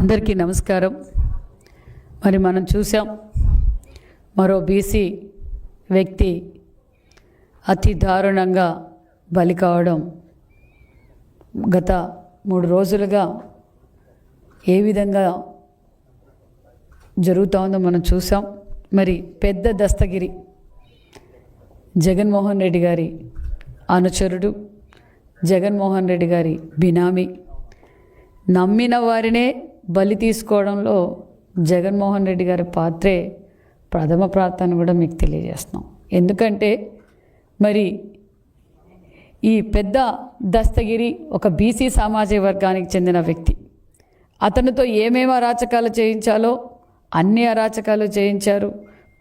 అందరికీ నమస్కారం. మరి మనం చూసాం, మరో బీసీ వ్యక్తి అతి దారుణంగా బలి కావడం గత 3 రోజులుగా ఏ విధంగా జరుగుతూ ఉందో మనం చూసాం. మరి పెద్ద దస్తగిరి జగన్మోహన్ రెడ్డి గారి అనుచరుడు, జగన్మోహన్ రెడ్డి గారి బినామీ, నమ్మిన వారినే బలి తీసుకోవడంలో జగన్మోహన్ రెడ్డి గారి పాత్రే ప్రథమ ప్రార్థన కూడా మీకు తెలియజేస్తున్నాం. ఎందుకంటే మరి ఈ పెద్ద దస్తగిరి ఒక బీసీ సామాజిక వర్గానికి చెందిన వ్యక్తి. అతనితో ఏమేమి అరాచకాలు చేయించాలో అన్ని అరాచకాలు చేయించారు.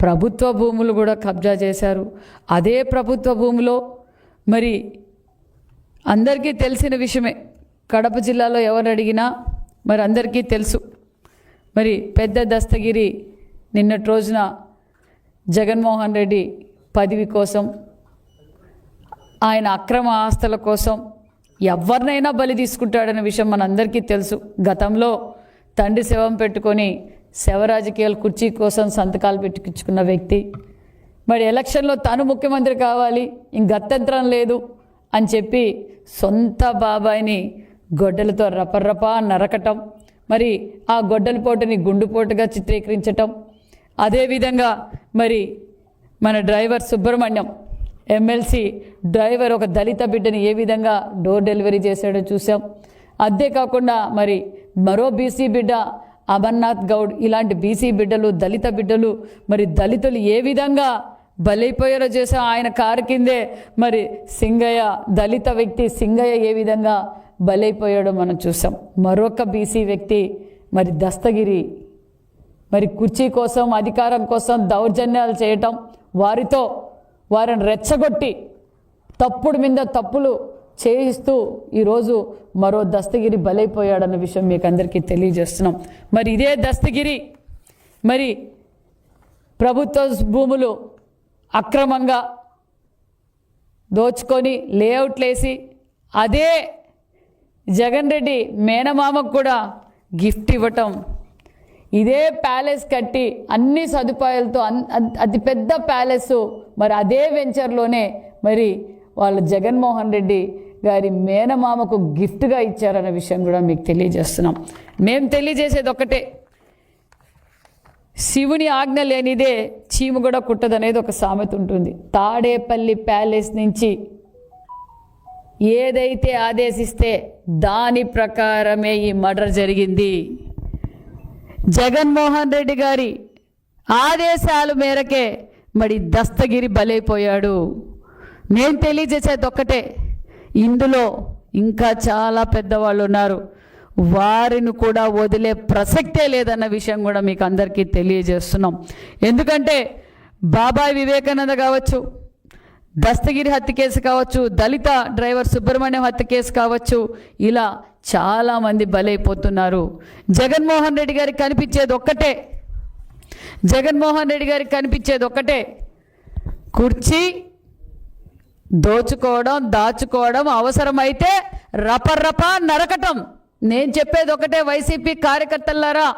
ప్రభుత్వ భూములు కూడా కబ్జా చేశారు. అదే ప్రభుత్వ భూమిలో మరి అందరికీ తెలిసిన విషయమే, కడప జిల్లాలో ఎవరు అడిగినా మరి అందరికీ తెలుసు. మరి పెద్ద దస్తగిరి నిన్నటి రోజున జగన్మోహన్ రెడ్డి పదవి కోసం, ఆయన అక్రమ ఆస్తుల కోసం ఎవరినైనా బలి తీసుకుంటాడనే విషయం మనందరికీ తెలుసు. గతంలో తండ్రి శవం పెట్టుకొని శవ రాజకీయాల కుర్చీ కోసం సంతకాలు పెట్టించుకున్న వ్యక్తి. మరి ఎలక్షన్లో తాను ముఖ్యమంత్రి కావాలి, గత్యంతరం లేదు అని చెప్పి సొంత బాబాయిని గొడ్డలతో రపర్రపా నరకటం, మరి ఆ గొడ్డల పోటుని గుండుపోటుగా చిత్రీకరించటం. అదేవిధంగా మరి మన డ్రైవర్ సుబ్రహ్మణ్యం ఎమ్మెల్సీ డ్రైవర్ ఒక దళిత బిడ్డని ఏ విధంగా డోర్ డెలివరీ చేశాడో చూసాం. అంతేకాకుండా మరి మరో బీసీ బిడ్డ అమర్నాథ్ గౌడ్, ఇలాంటి బీసీ బిడ్డలు, దళిత బిడ్డలు, మరి దళితులు ఏ విధంగా బలైపోయారో చేసాం. ఆయన కారు కిందే మరి సింగయ్య, దళిత వ్యక్తి సింగయ్య ఏ విధంగా బలైపోయాడో మనం చూసాం. మరొక బీసీ వ్యక్తి మరి దస్తగిరి మరి కుర్చీ కోసం, అధికారం కోసం దౌర్జన్యాలు చేయటం, వారిని రెచ్చగొట్టి తప్పుడు మీద తప్పులు చేయిస్తూ ఈరోజు మరో దస్తగిరి బలైపోయాడన్న విషయం మీకు అందరికీ తెలియజేస్తున్నాం. మరి ఇదే దస్తగిరి మరి ప్రభుత్వ భూములు అక్రమంగా దోచుకొని లేఅవుట్లేసి అదే జగన్ రెడ్డి మేనమామకు కూడా గిఫ్ట్ ఇవ్వటం, ఇదే ప్యాలెస్ కట్టి అన్ని సదుపాయాలతో అతి పెద్ద ప్యాలెస్ మరి అదే వెంచర్లోనే మరి వాళ్ళు జగన్మోహన్ రెడ్డి గారి మేనమామకు గిఫ్ట్గా ఇచ్చారన్న విషయం కూడా మీకు తెలియజేస్తున్నాం. మేము తెలియజేసేది ఒక్కటే, శివుని ఆజ్ఞ లేనిదే చీము కూడా కుట్టదనేది ఒక సామెత ఉంటుంది. తాడేపల్లి ప్యాలెస్ నుంచి ఏదైతే ఆదేశిస్తే దాని ప్రకారమే ఈ మర్డర్ జరిగింది. జగన్మోహన్ రెడ్డి గారి ఆదేశాల మేరకే మరి దస్తగిరి బలైపోయాడు. నేను తెలియజేసేది ఒక్కటే, ఇందులో ఇంకా చాలా పెద్దవాళ్ళు ఉన్నారు, వారిని కూడా వదిలే ప్రసక్తే లేదన్న విషయం కూడా మీకు అందరికీ తెలియజేస్తున్నాం. ఎందుకంటే బాబాయ్ వివేకానంద కావచ్చు, దస్తగిరి హత్య కేసు కావచ్చు, దళిత డ్రైవర్ సుబ్రహ్మణ్యం హత్య కేసు కావచ్చు, ఇలా చాలామంది బలైపోతున్నారు. జగన్మోహన్ రెడ్డి గారికి కనిపించేది ఒక్కటే, కుర్చీ దోచుకోవడం, దాచుకోవడం, అవసరమైతే రపర్రపా నరకటం. నేను చెప్పేది ఒకటే, వైసీపీ కార్యకర్తలారా,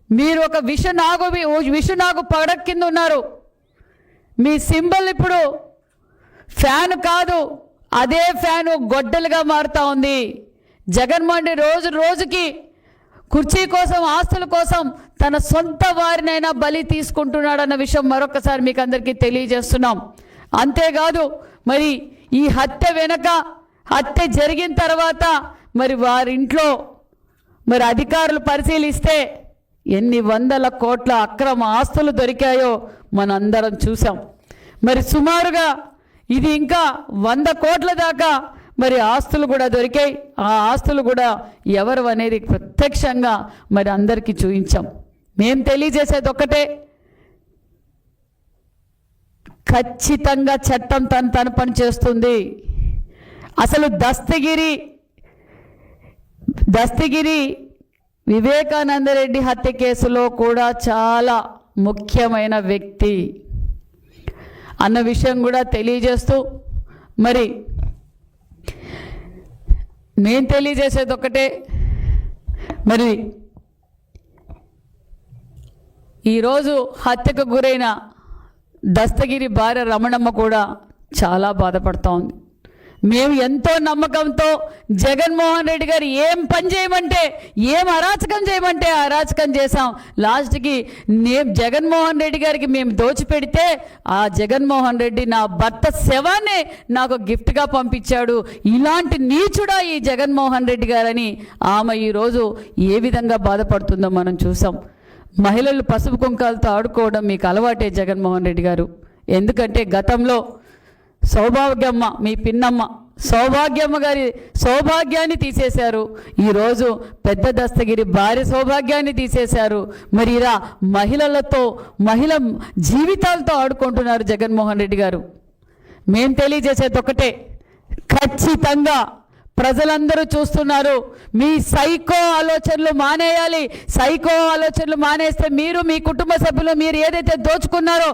మీరు ఒక విషనాగు పడక కింద ఉన్నారు. మీ సింబల్ ఇప్పుడు ఫ్యాన్ కాదు, అదే ఫ్యాను గొడ్డలుగా మారుతూ ఉంది. జగన్మోహన్ రెడ్డి రోజుకి కుర్చీ కోసం, ఆస్తుల కోసం తన సొంత వారినైనా బలి తీసుకుంటున్నాడన్న విషయం మరొకసారి మీకు అందరికీ తెలియజేస్తున్నాం. అంతేకాదు మరి ఈ హత్య జరిగిన తర్వాత మరి వారింట్లో మరి అధికారులు పరిశీలిస్తే ఎన్ని వందల కోట్ల అక్రమ ఆస్తులు దొరికాయో మనందరం చూసాం. మరి సుమారుగా ఇది ఇంకా 100 కోట్ల దాకా మరి ఆస్తులు కూడా దొరికాయి. ఆ ఆస్తులు కూడా ఎవరు అనేది ప్రత్యక్షంగా మరి అందరికీ చూపించాం. మేము తెలియజేసేది ఒక్కటే, ఖచ్చితంగా చట్టం తన పని చేస్తుంది. అసలు దస్తగిరి వివేకానందరెడ్డి హత్య కేసులో కూడా చాలా ముఖ్యమైన వ్యక్తి అన్న విషయం కూడా తెలియజేస్తూ మరి నేను తెలియజేసేది ఒకటే, మరి ఈరోజు హత్యకు గురైన దస్తగిరి భార్య రమణమ్మ కూడా చాలా బాధపడుతూ ఉంది. మేము ఎంతో నమ్మకంతో జగన్మోహన్ రెడ్డి గారు ఏం పని చేయమంటే, ఏం అరాచకం చేయమంటే అరాచకం చేశాం. లాస్ట్కి జగన్మోహన్ రెడ్డి గారికి మేము దోచిపెడితే ఆ జగన్మోహన్ రెడ్డి నా భర్త శవాన్ని నాకు గిఫ్ట్గా పంపించాడు. ఇలాంటి నీచుడా ఈ జగన్మోహన్ రెడ్డి గారని ఆమె ఈరోజు ఏ విధంగా బాధపడుతుందో మనం చూసాం. మహిళలు పసుపు కుంకాలతో ఆడుకోవడం మీకు అలవాటే జగన్మోహన్ రెడ్డి గారు. ఎందుకంటే గతంలో సౌభాగ్యమ్మ, మీ పిన్నమ్మ సౌభాగ్యమ్మ గారి సౌభాగ్యాన్ని తీసేశారు. ఈరోజు పెద్ద దస్తగిరి భార్య సౌభాగ్యాన్ని తీసేశారు. మరి ఇలా మహిళ జీవితాలతో ఆడుకుంటున్నారు జగన్మోహన్ రెడ్డి గారు. మేం తెలియజేసేది ఒకటే, ఖచ్చితంగా ప్రజలందరూ చూస్తున్నారు. మీ సైకో ఆలోచనలు మానేయాలి. సైకో ఆలోచనలు మానేస్తే మీరు, మీ కుటుంబ సభ్యులు, మీరు ఏదైతే దోచుకున్నారో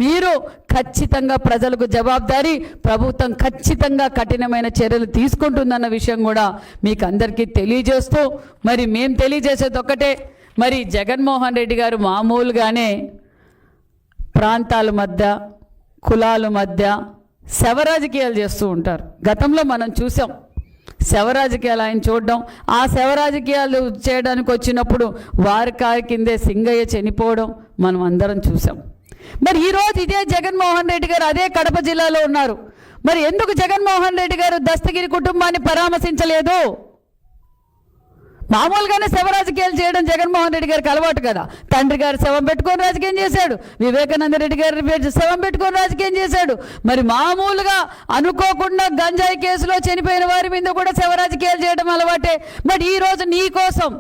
మీరు ఖచ్చితంగా ప్రజలకు జవాబుదారీ. ప్రభుత్వం ఖచ్చితంగా కఠినమైన చర్యలు తీసుకుంటుందన్న విషయం కూడా మీకు అందరికీ తెలియజేస్తూ, మరి మేము తెలియజేసేది ఒకటే, మరి జగన్మోహన్ రెడ్డి గారు మామూలుగానే ప్రాంతాల మధ్య, కులాల మధ్య శవ రాజకీయాలు చేస్తూ ఉంటారు. గతంలో మనం చూసాం శవరాజకీయాలు ఆయన చూడడం. ఆ శవరాజకీయాలు చేయడానికి వచ్చినప్పుడు వారి కారు కిందే సింగయ్య చనిపోవడం మనం అందరం చూసాం. మరి ఈరోజు ఇదే జగన్మోహన్ రెడ్డి గారు అదే కడప జిల్లాలో ఉన్నారు. మరి ఎందుకు జగన్మోహన్ రెడ్డి గారు దస్తగిరి కుటుంబాన్ని పరామర్శించలేదు? మామూలుగానే శవరాజకీయాలు చేయడం జగన్మోహన్ రెడ్డి గారికి అలవాటు కదా. తండ్రి గారు శవం పెట్టుకొని రాజకీయం చేశాడు, వివేకానంద రెడ్డి గారి శవం పెట్టుకొని రాజకీయం చేశాడు. మరి మామూలుగా అనుకోకుండా గంజాయి కేసులో చనిపోయిన వారి మీద కూడా శవరాజకీయాలు చేయడం అలవాటే. మరి ఈరోజు నీ కోసం,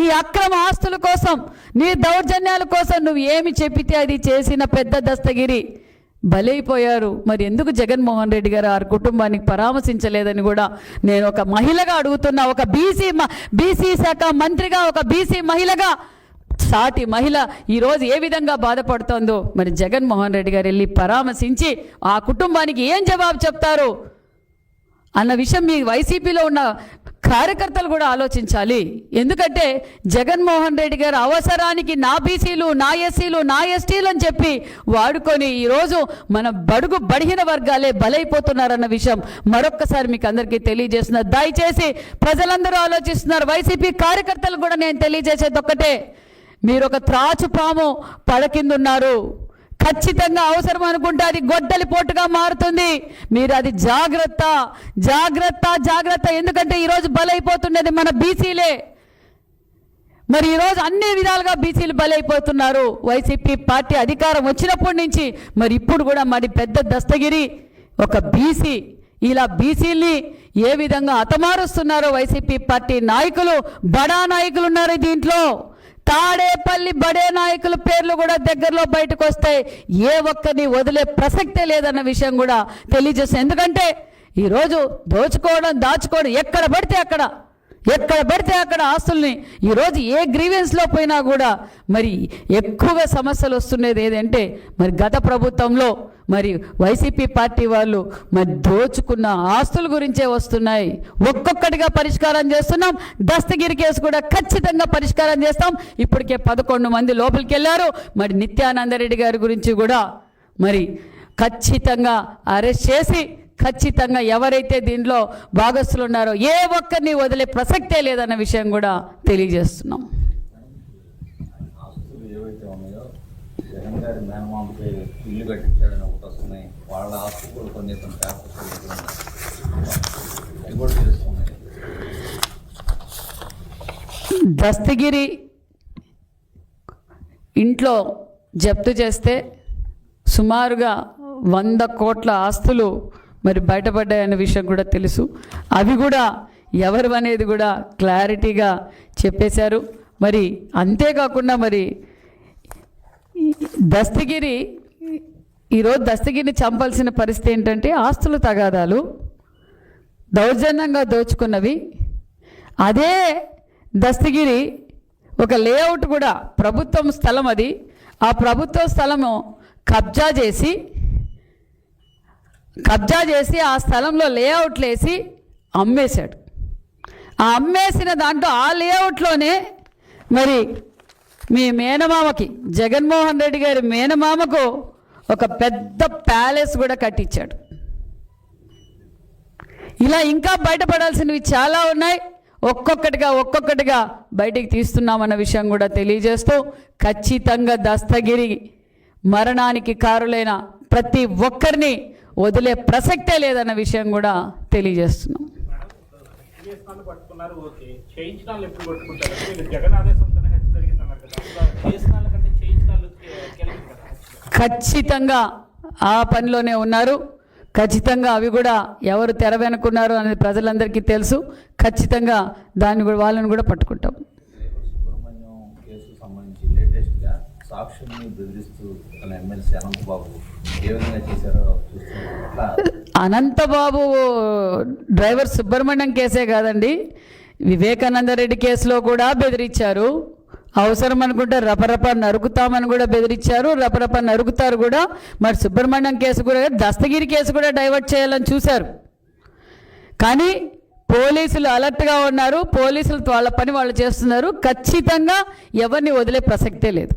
నీ అక్రమ ఆస్తుల కోసం, నీ దౌర్జన్యాల కోసం నువ్వు ఏమి చెప్పితే అది చేసిన పెద్ద దస్తగిరి బలైపోయారు. మరి ఎందుకు జగన్మోహన్ రెడ్డి గారు ఆ కుటుంబానికి పరామర్శించలేదని కూడా నేను ఒక మహిళగా అడుగుతున్నా. ఒక బీసీ శాఖ మంత్రిగా, ఒక బీసీ మహిళగా, సాటి మహిళ ఈరోజు ఏ విధంగా బాధపడుతోందో మరి జగన్మోహన్ రెడ్డి గారు వెళ్ళి పరామర్శించి ఆ కుటుంబానికి ఏం జవాబు చెప్తారు అన్న విషయం మీ వైసీపీలో ఉన్న కార్యకర్తలు కూడా ఆలోచించాలి. ఎందుకంటే జగన్మోహన్ రెడ్డి గారు అవసరానికి నా బీసీలు, నా ఎస్సీలు, నా ఎస్టీలు అని చెప్పి వాడుకొని ఈరోజు మన బలహీన వర్గాలే బలైపోతున్నారన్న విషయం మరొక్కసారి మీకు అందరికీ తెలియజేస్తున్నారు. దయచేసి ప్రజలందరూ ఆలోచిస్తున్నారు. వైసీపీ కార్యకర్తలు కూడా నేను తెలియజేసేది ఒక్కటే, మీరు ఒక త్రాచుపాము పడకిందున్నారు. ఖచ్చితంగా అవసరం అనుకుంటే అది గొడ్డలి పోటుగా మారుతుంది. మీరు అది జాగ్రత్త జాగ్రత్త జాగ్రత్త. ఎందుకంటే ఈరోజు బలైపోతున్నది మన బీసీలే. మరి ఈరోజు అన్ని విధాలుగా బీసీలు బలైపోతున్నారు. వైసీపీ పార్టీ అధికారం వచ్చినప్పటి నుంచి మరి ఇప్పుడు కూడా మరి పెద్ద దస్తగిరి ఒక బీసీ. ఇలా బీసీల్ని ఏ విధంగా హతమారుస్తున్నారో వైసీపీ పార్టీ నాయకులు, బడా నాయకులు ఉన్నారు దీంట్లో. తాడేపల్లి బడే నాయకుల పేర్లు కూడా దగ్గరలో బయటకు వస్తాయి. ఏ ఒక్కరిని వదిలే ప్రసక్తే లేదన్న విషయం కూడా తెలియజేస్తాం. ఎందుకంటే ఈరోజు దోచుకోవడం, దాచుకోవడం ఎక్కడ పడితే అక్కడ ఆస్తుల్ని ఈరోజు ఏ గ్రీవెన్స్లో పోయినా కూడా మరి ఎక్కువగా సమస్యలు వస్తున్నది ఏదంటే మరి గత ప్రభుత్వంలో మరి వైసీపీ పార్టీ వాళ్ళు మరి దోచుకున్న ఆస్తుల గురించే వస్తున్నాయి. ఒక్కొక్కటిగా పరిష్కారం చేస్తున్నాం. దస్తగిరి కేసు కూడా ఖచ్చితంగా పరిష్కారం చేస్తాం. ఇప్పటికే 11 మంది లోపలికి వెళ్ళారు. మరి నిత్యానందరెడ్డి గారి గురించి కూడా మరి ఖచ్చితంగా అరెస్ట్ చేసి ఖచ్చితంగా ఎవరైతే దీనిలో భాగస్తులు ఉన్నారో ఏ ఒక్కరిని వదిలే ప్రసక్తే లేదన్న విషయం కూడా తెలియజేస్తున్నాం. దస్తగిరి ఇంట్లో జప్తు చేస్తే సుమారుగా 100 కోట్ల ఆస్తులు మరి బయటపడ్డాయన్న విషయం కూడా తెలుసు. అవి కూడా ఎవరు అనేది కూడా క్లారిటీగా చెప్పేశారు. మరి అంతేకాకుండా మరి ఈరోజు దస్తగిరిని చంపాల్సిన పరిస్థితి ఏంటంటే ఆస్తుల తగాదాలు, దౌర్జన్యంగా దోచుకున్నవి. అదే దస్తగిరి ఒక లేఅవుట్ కూడా ప్రభుత్వం స్థలం, అది ఆ ప్రభుత్వ స్థలము కబ్జా చేసి ఆ స్థలంలో లేఅవుట్లు వేసి అమ్మేశాడు. ఆ అమ్మేసిన దాంట్లో ఆ లేఅవుట్లోనే మరి మీ మేనమామకి, జగన్మోహన్ రెడ్డి గారి మేనమామకు ఒక పెద్ద ప్యాలెస్ కూడా కట్టించాడు. ఇలా ఇంకా బయటపడాల్సినవి చాలా ఉన్నాయి. ఒక్కొక్కటిగా బయటికి తీస్తున్నామన్న విషయం కూడా తెలియజేస్తూ, ఖచ్చితంగా దస్తగిరి మరణానికి కారులైన ప్రతి ఒక్కరిని వదిలే ప్రసక్తే లేదన్న విషయం కూడా తెలియజేస్తున్నాం. ఖచ్చితంగా ఆ పనిలోనే ఉన్నారు. ఖచ్చితంగా అవి కూడా ఎవరు తెర వెనుకున్నారు అనేది ప్రజలందరికీ తెలుసు. ఖచ్చితంగా దాన్ని కూడా వాళ్ళని కూడా పట్టుకుంటాం. అనంతబాబు డ్రైవర్ సుబ్రహ్మణ్యం కేసే కాదండి, వివేకానంద రెడ్డి కేసులో కూడా బెదిరించారు. అవసరం అనుకుంటే రపరప నరుకుతామని కూడా బెదిరించారు, రపరప నరుకుతారు కూడా. మరి సుబ్రహ్మణ్యం కేసు కూడా, దస్తగిరి కేసు కూడా డైవర్ట్ చేయాలని చూశారు. కానీ పోలీసులు అలర్ట్గా ఉన్నారు. పోలీసులు వాళ్ళ పని వాళ్ళు చేస్తున్నారు. ఖచ్చితంగా ఎవరిని వదిలే ప్రసక్తే లేదు.